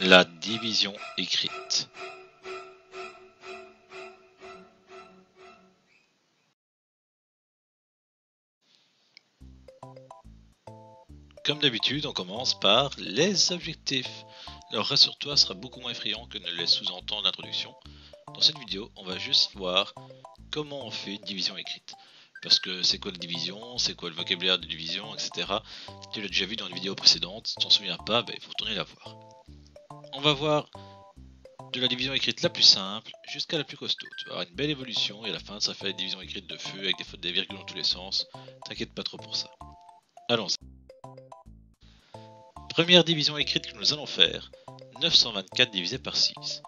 La division écrite. Comme d'habitude, on commence par les objectifs. Alors rassure-toi, sera beaucoup moins effrayant que ne le laisse sous-entendre l'introduction. Dans cette vidéo, on va juste voir comment on fait une division écrite. Parce que c'est quoi la division, c'est quoi le vocabulaire de division, etc. Tu l'as déjà vu dans une vidéo précédente, si tu t'en souviens pas, il faut retourner la voir. On va voir de la division écrite la plus simple jusqu'à la plus costaud. Tu vas avoir une belle évolution et à la fin ça fait une division écrite de feu avec des fautes des virgules dans tous les sens. T'inquiète pas trop pour ça. Allons-y. Première division écrite que nous allons faire, 924 divisé par 6.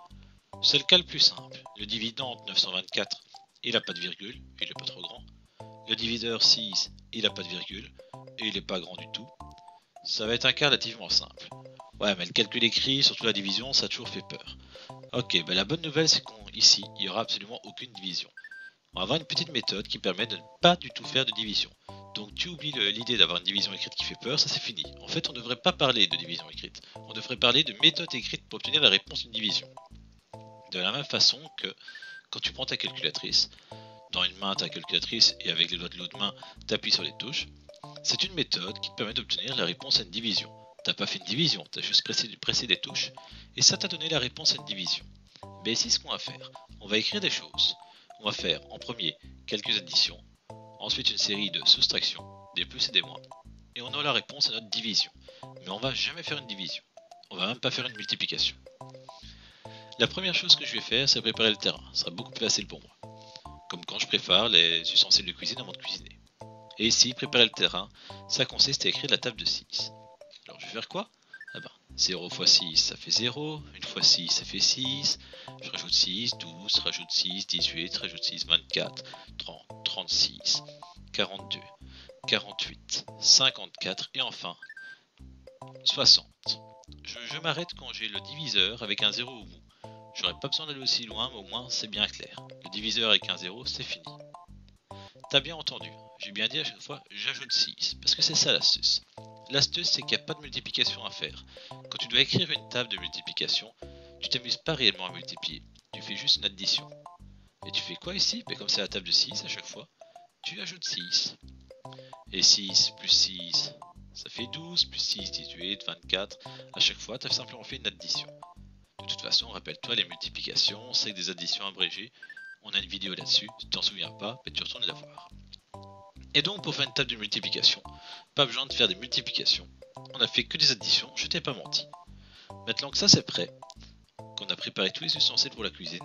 C'est le cas le plus simple. Le dividende 924, il n'a pas de virgule, il n'est pas trop grand. Le diviseur 6, il n'a pas de virgule, et il n'est pas grand du tout. Ça va être un cas relativement simple. Ouais, mais le calcul écrit, surtout la division, ça a toujours fait peur. Ok, la bonne nouvelle c'est qu'ici, il n'y aura absolument aucune division. On va avoir une petite méthode qui permet de ne pas du tout faire de division. Donc tu oublies l'idée d'avoir une division écrite qui fait peur, ça c'est fini. En fait, on ne devrait pas parler de division écrite. On devrait parler de méthode écrite pour obtenir la réponse d'une division. De la même façon que quand tu prends ta calculatrice, dans une main ta calculatrice et avec les doigts de l'autre main, tu appuies sur les touches, c'est une méthode qui te permet d'obtenir la réponse à une division. T'as pas fait une division, t'as juste pressé des touches et ça t'a donné la réponse à une division. Mais ici, ce qu'on va faire, on va écrire des choses. On va faire en premier quelques additions, ensuite une série de soustractions, des plus et des moins, et on aura la réponse à notre division. Mais on va jamais faire une division. On va même pas faire une multiplication. La première chose que je vais faire, c'est préparer le terrain. Ce sera beaucoup plus facile pour moi. Comme quand je prépare les ustensiles de cuisine avant de cuisiner. Et ici, préparer le terrain, ça consiste à écrire la table de 6. Alors je vais faire quoi? 0 x 6 ça fait 0, 1 x 6 ça fait 6, je rajoute 6, 12, rajoute 6, 18, rajoute 6, 24, 30, 36, 42, 48, 54 et enfin 60. Je m'arrête quand j'ai le diviseur avec un 0 au bout. J'aurais pas besoin d'aller aussi loin, mais au moins c'est bien clair. Le diviseur avec un 0, c'est fini. T'as bien entendu, j'ai bien dit à chaque fois j'ajoute 6, parce que c'est ça l'astuce. L'astuce c'est qu'il n'y a pas de multiplication à faire. Quand tu dois écrire une table de multiplication, tu t'amuses pas réellement à multiplier, tu fais juste une addition. Et tu fais quoi ici? Comme c'est la table de 6 à chaque fois, tu ajoutes 6. Et 6 plus 6, ça fait 12, plus 6, 18, 24. À chaque fois, tu as simplement fait une addition. De toute façon, rappelle-toi, les multiplications, c'est des additions abrégées. On a une vidéo là-dessus, si tu t'en souviens pas, tu retournes la voir. Et donc, pour faire une table de multiplication, pas besoin de faire des multiplications. On a fait que des additions, je t'ai pas menti. Maintenant que ça c'est prêt, qu'on a préparé tous les ustensiles pour la cuisine,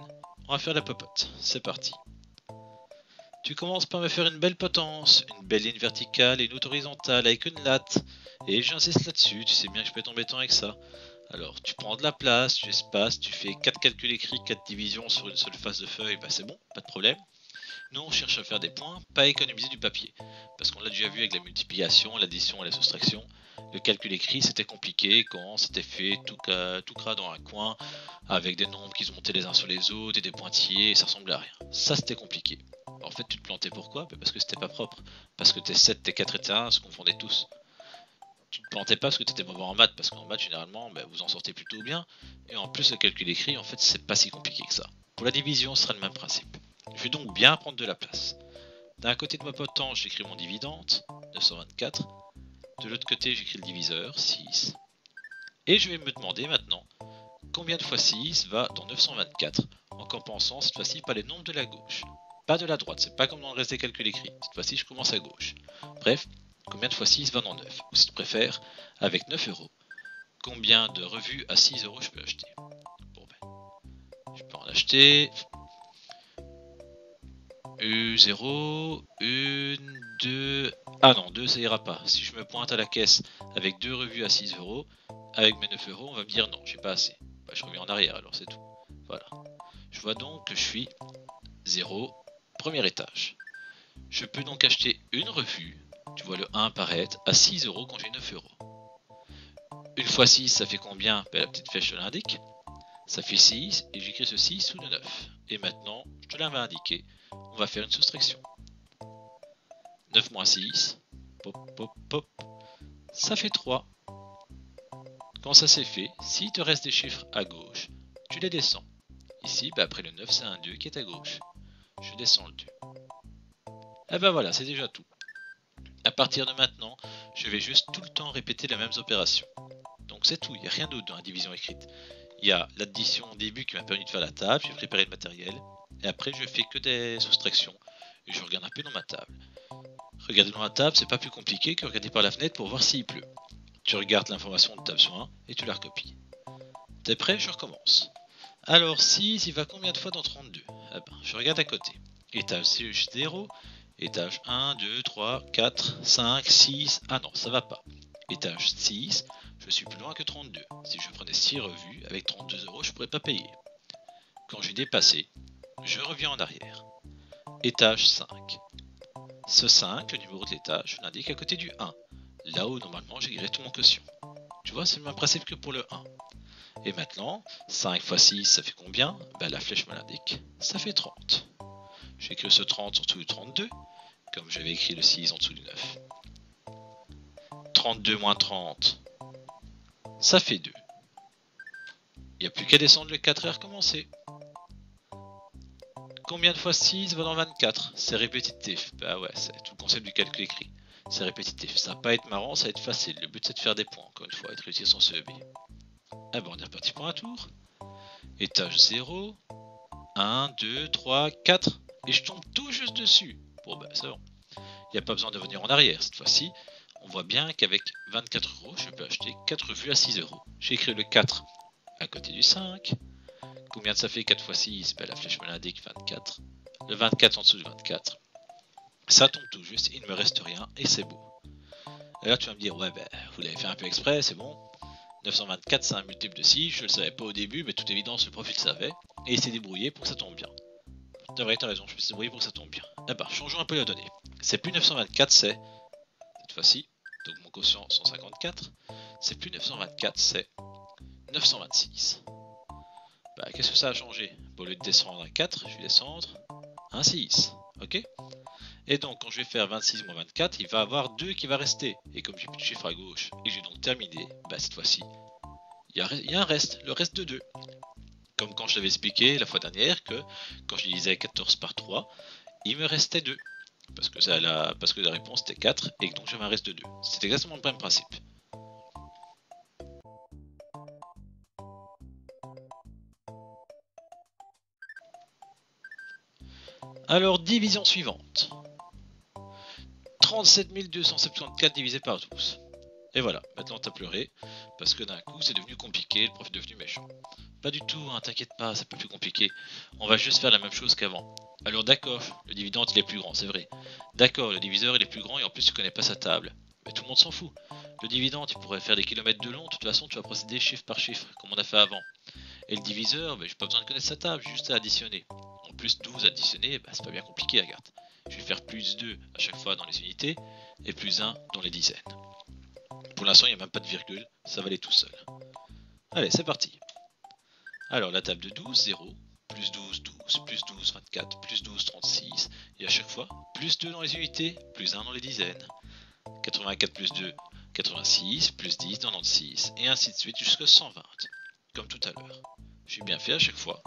on va faire la popote. C'est parti. Tu commences par me faire une belle potence, une belle ligne verticale et une autre horizontale avec une latte. Et j'insiste là-dessus, tu sais bien que je peux être embêtant avec ça. Alors tu prends de la place, tu espaces, tu fais 4 calculs écrits, 4 divisions sur une seule face de feuille, c'est bon, pas de problème. Nous on cherche à faire des points, pas économiser du papier. Parce qu'on l'a déjà vu avec la multiplication, l'addition et la soustraction. Le calcul écrit c'était compliqué quand c'était fait tout crade dans un coin, avec des nombres qui se montaient les uns sur les autres et des pointillés, et ça ressemblait à rien. Ça c'était compliqué. En fait tu te plantais pourquoi? Parce que c'était pas propre. Parce que tes 7, tes 4 et tes 1 se confondaient tous. Tu te plantais pas parce que tu étais mauvais en maths, parce qu'en maths généralement vous en sortez plutôt bien. Et en plus le calcul écrit en fait c'est pas si compliqué que ça. Pour la division ce sera le même principe. Je vais donc bien prendre de la place. D'un côté de ma potence, j'écris mon dividende, 924. De l'autre côté, j'écris le diviseur, 6. Et je vais me demander maintenant, combien de fois 6 va dans 924, en compensant cette fois-ci par les nombres de la gauche. Pas de la droite, c'est pas comme dans le reste des calculs écrits. Cette fois-ci, je commence à gauche. Bref, combien de fois 6 va dans 9? Ou si tu préfères, avec 9 euros, combien de revues à 6 euros je peux acheter? Je peux en acheter 0, 1, 2... Ah non, 2 ça ira pas. Si je me pointe à la caisse avec 2 revues à 6 euros, avec mes 9 euros, on va me dire non, j'ai pas assez. Je reviens en arrière alors, c'est tout. Voilà. Je vois donc que je suis 0, premier étage. Je peux donc acheter une revue, tu vois le 1 apparaître, à 6 euros quand j'ai 9 euros. Une fois 6, ça fait combien? La petite flèche te l'indique. Ça fait 6, et j'écris ce 6 sous le 9. Et maintenant, je te l'avais indiqué, on va faire une soustraction. 9 moins 6, pop, pop, pop, ça fait 3. Quand ça c'est fait, s'il te reste des chiffres à gauche, tu les descends. Ici, après le 9, c'est un 2 qui est à gauche. Je descends le 2. Et ben voilà, c'est déjà tout. À partir de maintenant, je vais juste tout le temps répéter les mêmes opérations. Donc c'est tout, il n'y a rien d'autre dans la division écrite. Il y a l'addition au début qui m'a permis de faire la table, j'ai préparé le matériel, et après je fais que des soustractions, et je regarde un peu dans ma table. Regarder dans la table, c'est pas plus compliqué que regarder par la fenêtre pour voir s'il pleut. Tu regardes l'information de table sur 1 et tu la recopies. T'es prêt? Je recommence. Alors 6, il va combien de fois dans 32? Eh ben, je regarde à côté. Étage 0, étage 1, 2, 3, 4, 5, 6, ah non, ça va pas. Étage 6, je suis plus loin que 32. Si je prenais 6 revues, avec 32 €, je pourrais pas payer. Quand j'ai dépassé, je reviens en arrière. Étage 5. Ce 5, le numéro de l'étage, je l'indique à côté du 1. Là où normalement j'ai tout mon quotient. Tu vois, c'est le même principe que pour le 1. Et maintenant, 5 x 6, ça fait combien? Ben, la flèche me l'indique, ça fait 30. J'écris ce 30 en dessous du 32, comme j'avais écrit le 6 en dessous du 9. 32 moins 30, ça fait 2. Il n'y a plus qu'à descendre le 4 et recommencer. Combien de fois 6 va dans 24? C'est répétitif. Bah ouais, c'est tout le concept du calcul écrit. C'est répétitif. Ça va pas être marrant, ça va être facile. Le but c'est de faire des points, encore une fois, et de réussir son CEB. Ah bah on est reparti pour un tour. Étage 0, 1, 2, 3, 4. Et je tombe tout juste dessus. Bon bah c'est bon. Il n'y a pas besoin de venir en arrière cette fois-ci. On voit bien qu'avec 24 €, je peux acheter 4 revues à 6 €. J'ai écrit le 4 à côté du 5. Combien ça fait 4 x 6? Ben, la flèche me l'indique, 24. Le 24 en dessous du 24. Ça tombe tout juste, il ne me reste rien et c'est beau. Et là tu vas me dire, ouais ben vous l'avez fait un peu exprès, c'est bon. 924 c'est un multiple de 6, je le savais pas au début, mais toute évidence le prof il le savait. Et il s'est débrouillé pour que ça tombe bien. C'est vrai, t'as raison, je me suis débrouillé pour que ça tombe bien. Eh ben, changeons un peu la donnée. C'est plus 924, c'est, cette fois-ci, donc mon quotient 154, c'est plus 924, c'est 926. Bah, qu'est-ce que ça a changé? Au lieu de descendre un 4, je vais descendre un 6. Ok? Et donc, quand je vais faire 26 moins 24, il va y avoir 2 qui va rester. Et comme j'ai plus de chiffre à gauche et que j'ai donc terminé, bah, cette fois-ci, il y a un reste, le reste de 2. Comme quand je l'avais expliqué la fois dernière que quand je divisais 14 par 3, il me restait 2. Parce que la réponse était 4 et donc j'avais un reste de 2. C'est exactement le même principe. Alors, division suivante. 37 274 divisé par 12. Et voilà, maintenant t'as pleuré, parce que d'un coup c'est devenu compliqué, le prof est devenu méchant. Pas du tout, hein, t'inquiète pas, c'est pas plus compliqué. On va juste faire la même chose qu'avant. Alors d'accord, le dividende il est plus grand, c'est vrai. D'accord, le diviseur il est plus grand et en plus tu connais pas sa table. Mais tout le monde s'en fout. Le dividende, tu pourrais faire des kilomètres de long, de toute façon tu vas procéder chiffre par chiffre, comme on a fait avant. Et le diviseur, j'ai pas besoin de connaître sa table, j'ai juste à additionner. En plus 12 additionner, c'est pas bien compliqué, regarde. Je vais faire plus 2 à chaque fois dans les unités, et plus 1 dans les dizaines. Pour l'instant, il n'y a même pas de virgule, ça va aller tout seul. Allez, c'est parti. Alors, la table de 12, 0, plus 12, 12, plus 12, 24, plus 12, 36, et à chaque fois, plus 2 dans les unités, plus 1 dans les dizaines. 84 plus 2, 86, plus 10, 96, et ainsi de suite jusqu'à 120, comme tout à l'heure. J'ai bien fait à chaque fois,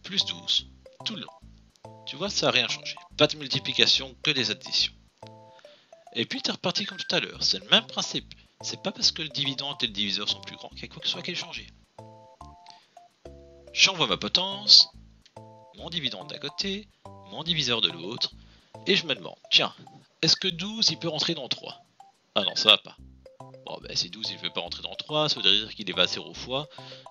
plus 12, tout le long. Tu vois, ça n'a rien changé. Pas de multiplication, que des additions. Et puis, tu es reparti comme tout à l'heure, c'est le même principe. C'est pas parce que le dividende et le diviseur sont plus grands qu'il y a quoi que ce soit qui ait changé. J'envoie ma potence, mon dividende d'un côté, mon diviseur de l'autre, et je me demande, tiens, est-ce que 12 il peut rentrer dans 3? Ah non, ça va pas. Bon, ben si 12 il ne peut pas rentrer dans 3, ça veut dire qu'il est va 0 fois,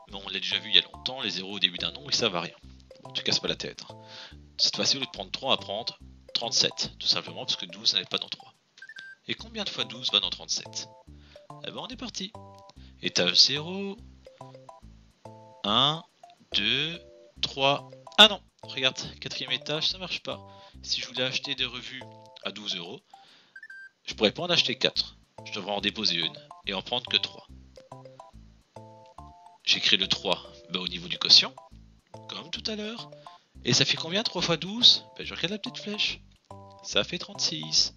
mais on l'a déjà vu il y a longtemps, les 0 au début d'un nombre, ils servent à rien. Bon, tu casses pas la tête. Hein. Cette fois-ci, au lieu de prendre 3, on va prendre 37, tout simplement parce que 12 n'est pas dans 3. Et combien de fois 12 va dans 37? Eh ben on est parti. Étage 0, 1, 2, 3. Ah non, regarde, quatrième étage, ça marche pas. Si je voulais acheter des revues à 12 €, je pourrais pas en acheter 4. Je devrais en déposer une et en prendre que 3. J'écris le 3 au niveau du quotient, comme tout à l'heure. Et ça fait combien 3 x 12? Je regarde la petite flèche. Ça fait 36.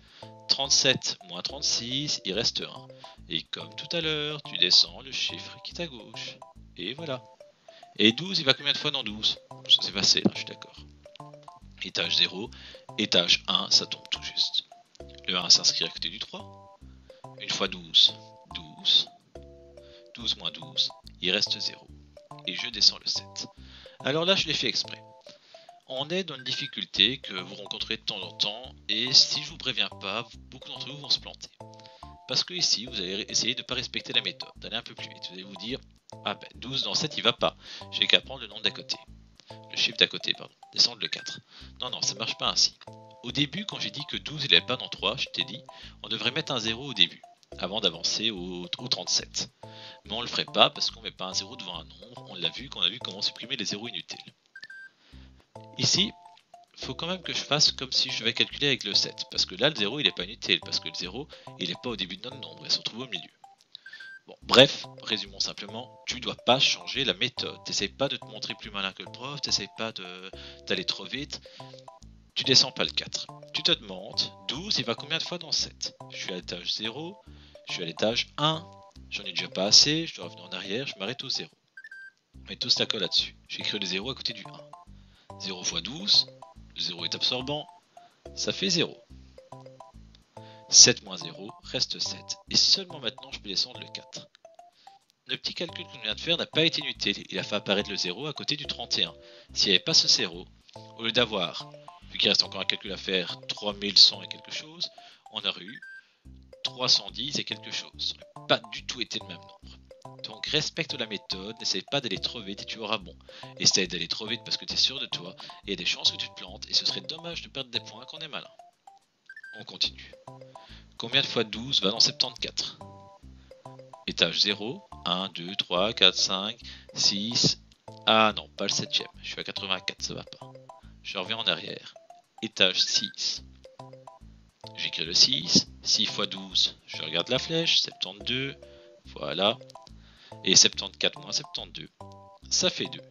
37 moins 36, il reste 1. Et comme tout à l'heure, tu descends le chiffre qui est à gauche. Et voilà. Et 12, il va combien de fois dans 12? Ça c'est facile, hein, je suis d'accord. Étage 0, étage 1, ça tombe tout juste. Le 1 s'inscrit à côté du 3. Une fois 12, 12. 12 moins 12, il reste 0. Et je descends le 7. Alors là, je l'ai fait exprès. On est dans une difficulté que vous rencontrez de temps en temps, et si je vous préviens pas, beaucoup d'entre vous vont se planter. Parce que ici, vous allez essayer de ne pas respecter la méthode, d'aller un peu plus vite. Vous allez vous dire, ah ben 12 dans 7 il va pas, j'ai qu'à prendre le nombre d'à côté. Le chiffre d'à côté, pardon, descendre le 4. Non, non, ça marche pas ainsi. Au début, quand j'ai dit que 12 il n'allait pas dans 3, je t'ai dit, on devrait mettre un 0 au début, avant d'avancer au 37. Mais on le ferait pas parce qu'on met pas un 0 devant un nombre, on l'a vu quand on a vu comment supprimer les zéros inutiles. Ici, il faut quand même que je fasse comme si je vais calculer avec le 7, parce que là le 0 il n'est pas inutile, parce que le 0 il n'est pas au début de notre nombre, il se retrouve au milieu. Bon, bref, résumons simplement, tu dois pas changer la méthode, t'essayes pas de te montrer plus malin que le prof, t'essayes pas d'aller trop vite, tu descends pas le 4. Tu te demandes, 12 il va combien de fois dans 7? Je suis à l'étage 0, je suis à l'étage 1, j'en ai déjà pas assez, je dois revenir en arrière, je m'arrête au 0. On met tous d'accord là-dessus, j'écris le 0 à côté du 1. 0 fois 12, le 0 est absorbant, ça fait 0. 7 moins 0 reste 7. Et seulement maintenant je peux descendre le 4. Le petit calcul qu'on vient de faire n'a pas été inutile. Il a fait apparaître le 0 à côté du 31. S'il n'y avait pas ce 0, au lieu d'avoir, vu qu'il reste encore un calcul à faire, 3100 et quelque chose, on aurait eu 310 et quelque chose. Ça n'aurait pas du tout été le même nombre. Donc respecte la méthode, n'essaye pas d'aller trop vite et tu auras bon. Essaye d'aller trop vite parce que tu es sûr de toi et il y a des chances que tu te plantes et ce serait dommage de perdre des points quand on est malin. On continue. Combien de fois 12 va dans 74? Étage 0, 1, 2, 3, 4, 5, 6. Ah non, pas le 7ème. Je suis à 84, ça va pas. Je reviens en arrière. Étage 6. J'écris le 6. 6 fois 12. Je regarde la flèche. 72. Voilà. Et 74 moins 72. Ça fait 2.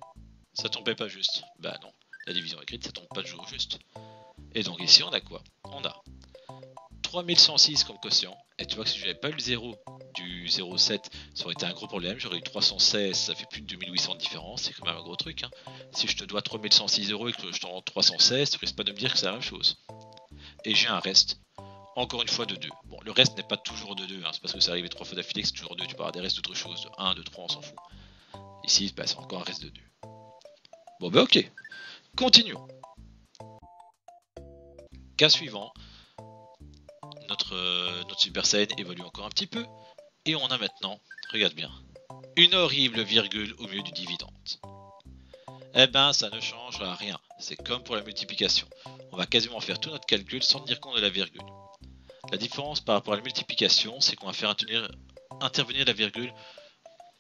Ça tombait pas juste. Bah non. La division écrite, ça tombe pas toujours juste. Et donc ici, on a quoi? On a 3106 comme quotient. Et tu vois que si j'avais pas eu le 0 du 0,7, ça aurait été un gros problème. J'aurais eu 316, ça fait plus de 2800 de différence. C'est quand même un gros truc. Hein. Si je te dois 3106 € et que je t'en rends 316, tu risques pas de me dire que c'est la même chose. Et j'ai un reste. Encore une fois de 2. Bon, le reste n'est pas toujours de 2. Hein. C'est parce que c'est arrivé 3 fois d'affilée que c'est toujours 2. Tu peux avoir des restes d'autre chose. De 1, de 3, on s'en fout. Ici, bah, c'est encore un reste de 2. Bon, bah ok. Continuons. Cas suivant. Notre Super Saiyan évolue encore un petit peu. Et on a maintenant, regarde bien, une horrible virgule au milieu du dividende. Eh ben, ça ne change rien. C'est comme pour la multiplication. On va quasiment faire tout notre calcul sans tenir compte de la virgule. La différence par rapport à la multiplication, c'est qu'on va faire intervenir la virgule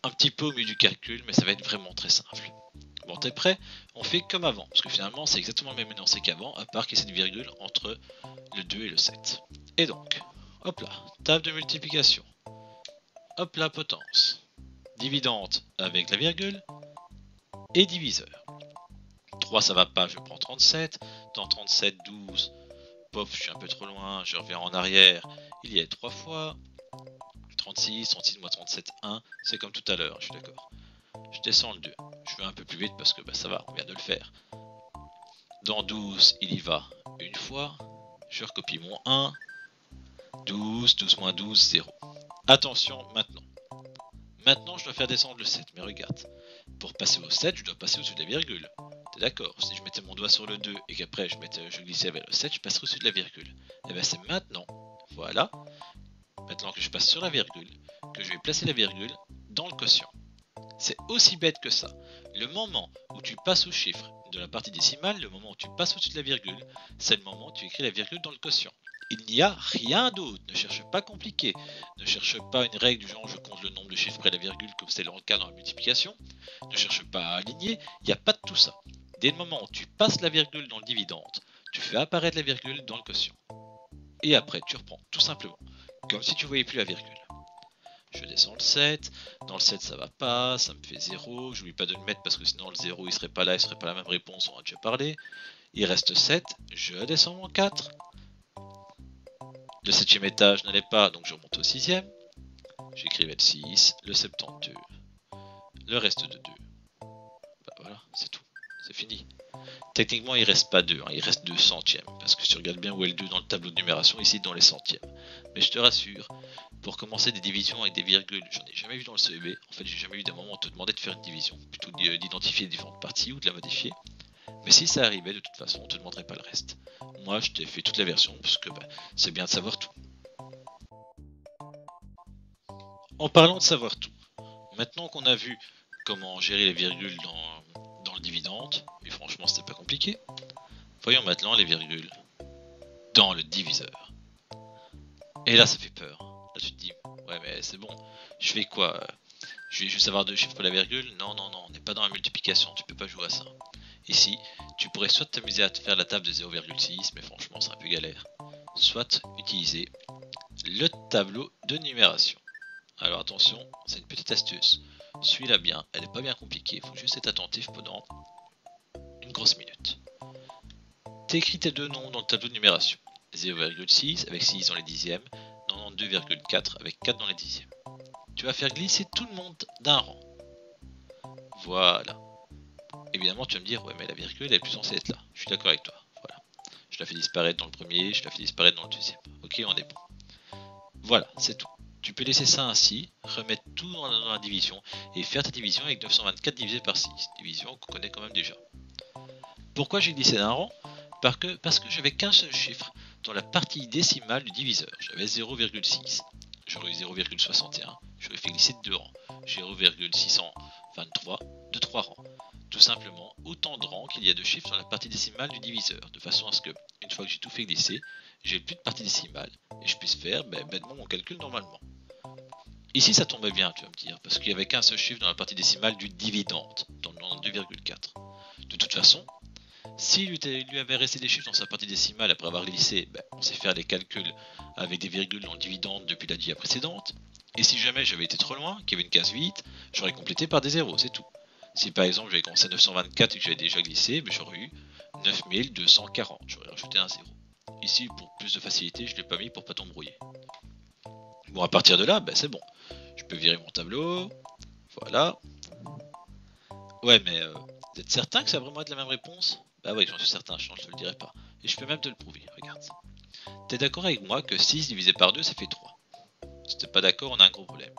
un petit peu au milieu du calcul, mais ça va être vraiment très simple. Bon, t'es prêt? On fait comme avant, parce que finalement, c'est exactement le même énoncé qu'avant, à part qu'il y a cette virgule entre le 2 et le 7. Et donc, hop là, table de multiplication. Hop là, potence. Dividende avec la virgule. Et diviseur. 3 ça va pas, je prends 37. Dans 37, 12. Pof, je suis un peu trop loin, je reviens en arrière. Il y a 3 fois. 36, 36 moins 37, 1. C'est comme tout à l'heure, je suis d'accord. Je descends le 2. Je vais un peu plus vite parce que bah, ça va, on vient de le faire. Dans 12, il y va une fois. Je recopie mon 1. 12, 12 moins 12, 0. Attention, maintenant. Maintenant, je dois faire descendre le 7, mais regarde. Pour passer au 7, je dois passer au-dessus de la virgule. T'es d'accord? Si je mettais mon doigt sur le 2 et qu'après je glissais vers le 7, je passerais au-dessus de la virgule. Et bien c'est maintenant, voilà, maintenant que je passe sur la virgule, que je vais placer la virgule dans le quotient. C'est aussi bête que ça. Le moment où tu passes au chiffre de la partie décimale, le moment où tu passes au-dessus de la virgule, c'est le moment où tu écris la virgule dans le quotient. Il n'y a rien d'autre, ne cherche pas compliqué, ne cherche pas une règle du genre je compte le nombre de chiffres près de la virgule comme c'est le cas dans la multiplication, ne cherche pas à aligner, il n'y a pas de tout ça. Dès le moment où tu passes la virgule dans le dividende, tu fais apparaître la virgule dans le quotient. Et après tu reprends tout simplement, comme si tu ne voyais plus la virgule. Je descends le 7, dans le 7 ça va pas, ça me fait 0, j'oublie pas de le mettre parce que sinon le 0 il serait pas là, il serait pas la même réponse, on en a déjà parlé. Il reste 7, je descends mon 4. Le 7e étage n'allait pas, donc je remonte au 6e. J'écrivais le 6, le 72, le reste de 2. Bah voilà, c'est tout, c'est fini. Techniquement, il reste pas 2, hein, il reste 2 centièmes. Parce que si tu regardes bien où est le 2 dans le tableau de numération, ici dans les centièmes. Mais je te rassure, pour commencer des divisions avec des virgules, j'en ai jamais vu dans le CEB. En fait, j'ai jamais eu d'un moment où on te demandait de faire une division, plutôt d'identifier les différentes parties ou de la modifier. Mais si ça arrivait, de toute façon, on te demanderait pas le reste. Moi, je t'ai fait toute la version, parce que c'est bien de savoir tout. En parlant de savoir tout, maintenant qu'on a vu comment gérer les virgules dans le dividende, et franchement c'était pas compliqué, voyons maintenant les virgules dans le diviseur. Et là ça fait peur. Là tu te dis, ouais mais c'est bon, je fais quoi? Je vais juste avoir 2 chiffres pour la virgule? Non, non, non, on n'est pas dans la multiplication, tu peux pas jouer à ça. Ici, tu pourrais soit t'amuser à te faire la table de 0,6, mais franchement c'est un peu galère, soit utiliser le tableau de numération. Alors attention, c'est une petite astuce. Suis-la bien, elle n'est pas bien compliquée, il faut juste être attentif pendant une grosse minute. T'écris tes 2 noms dans le tableau de numération. 0,6 avec 6 dans les dixièmes, 92,4 avec 4 dans les dixièmes. Tu vas faire glisser tout le monde d'un rang. Voilà. Évidemment, tu vas me dire, ouais, mais la virgule, elle est plus censée être là. Je suis d'accord avec toi. Voilà. Je la fais disparaître dans le premier, je la fais disparaître dans le deuxième. Ok, on est bon. Voilà, c'est tout. Tu peux laisser ça ainsi, remettre tout dans la division et faire ta division avec 924 divisé par 6. Division qu'on connaît quand même déjà. Pourquoi j'ai glissé d'un rang? Parce que j'avais qu'un seul chiffre dans la partie décimale du diviseur. J'avais 0,6. J'aurais eu 0,61. J'aurais fait glisser de 2 rangs. 0,623 de 3 rangs. Tout simplement autant de rangs qu'il y a de chiffres dans la partie décimale du diviseur. De façon à ce que, une fois que j'ai tout fait glisser, j'ai plus de partie décimale et je puisse faire bêtement mon calcul normalement. Ici ça tombait bien, tu vas me dire, parce qu'il n'y avait qu'un seul chiffre dans la partie décimale du dividende, dans le 92,4. De toute façon, s'il lui avait resté des chiffres dans sa partie décimale après avoir glissé, on sait faire les calculs avec des virgules dans le dividende depuis la dia précédente. Et si jamais j'avais été trop loin, qu'il y avait une case vide, j'aurais complété par des zéros, c'est tout. Si par exemple j'avais commencé à 924 et que j'avais déjà glissé, j'aurais eu 9240, j'aurais rajouté un 0. Ici, pour plus de facilité, je ne l'ai pas mis pour pas t'embrouiller. Bon, à partir de là, c'est bon. Je peux virer mon tableau. Voilà. Ouais, mais vous êtes certain que ça va vraiment être la même réponse? Bah ouais, j'en suis certain, je ne te le dirai pas. Et je peux même te le prouver, regarde ça. T'es d'accord avec moi que 6 divisé par 2, ça fait 3. Si t'es pas d'accord, on a un gros problème.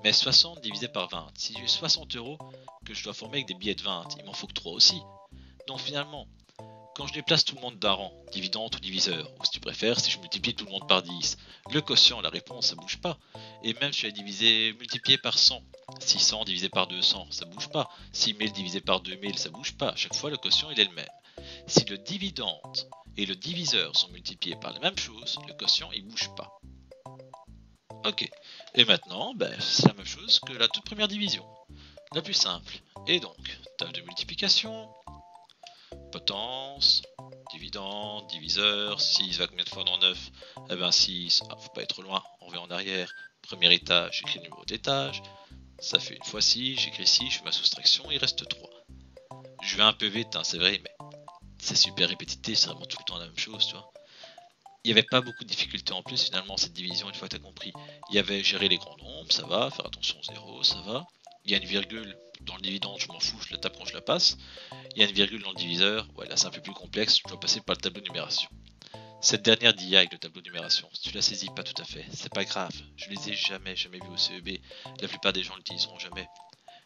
Mais 60 divisé par 20, si j'ai 60 euros que je dois former avec des billets de 20, il m'en faut que 3 aussi. Donc finalement, quand je déplace tout le monde d'un rang, dividende ou diviseur, ou si tu préfères, si je multiplie tout le monde par 10, le quotient, la réponse, ça bouge pas. Et même si je multiplié par 100, 600 divisé par 200, ça bouge pas. 6000 divisé par 2000, ça bouge pas. À chaque fois, le quotient, il est le même. Si le dividende et le diviseur sont multipliés par la même chose, le quotient, il bouge pas. Ok. Et maintenant, c'est la même chose que la toute première division. La plus simple. Et donc, table de multiplication, potence, dividende, diviseur, 6 va combien de fois dans 9? 6, faut pas être loin, on revient en arrière. Premier étage, j'écris le numéro d'étage, ça fait une fois 6, j'écris 6, je fais ma soustraction, il reste 3. Je vais un peu vite, c'est vrai, mais c'est super répétitif, c'est vraiment tout le temps la même chose, tu vois. Il n'y avait pas beaucoup de difficultés en plus finalement cette division, une fois que tu as compris. Il y avait gérer les grands nombres, ça va, faire attention au 0, ça va. Il y a une virgule dans le dividende, je m'en fous, je la tape quand je la passe. Il y a une virgule dans le diviseur, ouais là c'est un peu plus complexe, je dois passer par le tableau de numération. Cette dernière DIA avec le tableau de numération, si tu la saisis pas tout à fait, c'est pas grave, je les ai jamais vu au CEB, la plupart des gens l'utiliseront jamais.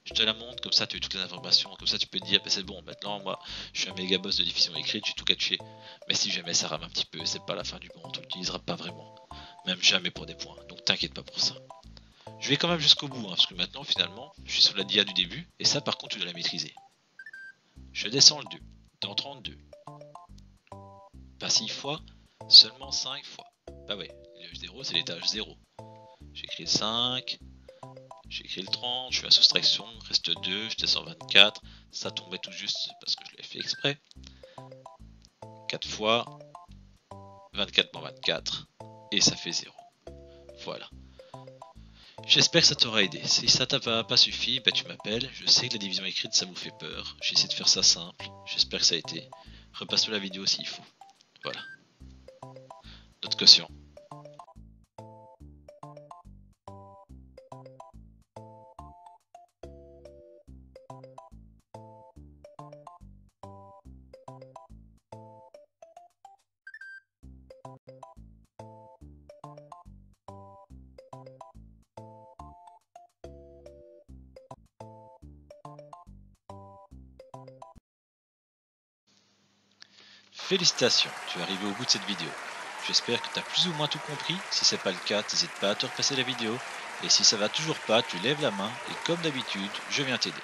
Je te la montre, comme ça tu as toutes les informations, comme ça tu peux te dire, c'est bon, maintenant moi je suis un méga boss de diffusion écrite, je suis tout catché. Mais si jamais ça rame un petit peu, c'est pas la fin du monde, on l'utilisera pas vraiment. Même jamais pour des points, donc t'inquiète pas pour ça. Je vais quand même jusqu'au bout, parce que maintenant finalement, je suis sur la DIA du début, et ça par contre tu dois la maîtriser. Je descends le 2, dans 32. Pas 6 fois, seulement 5 fois. Bah ouais, le 0 c'est l'étage 0. J'écris le 5, j'écris le 30, je fais la soustraction, reste 2, je descends 24, ça tombait tout juste parce que je l'ai fait exprès. 4 fois, 24 moins 24, et ça fait 0. Voilà. J'espère que ça t'aura aidé. Si ça t'a pas suffi, tu m'appelles. Je sais que la division écrite ça vous fait peur. J'essaie de faire ça simple. J'espère que ça a été. Repasse la vidéo s'il faut. Voilà. Notre quotient. Félicitations, tu es arrivé au bout de cette vidéo. J'espère que tu as plus ou moins tout compris. Si c'est pas le cas, n'hésite pas à te repasser la vidéo. Et si ça va toujours pas, tu lèves la main et comme d'habitude, je viens t'aider.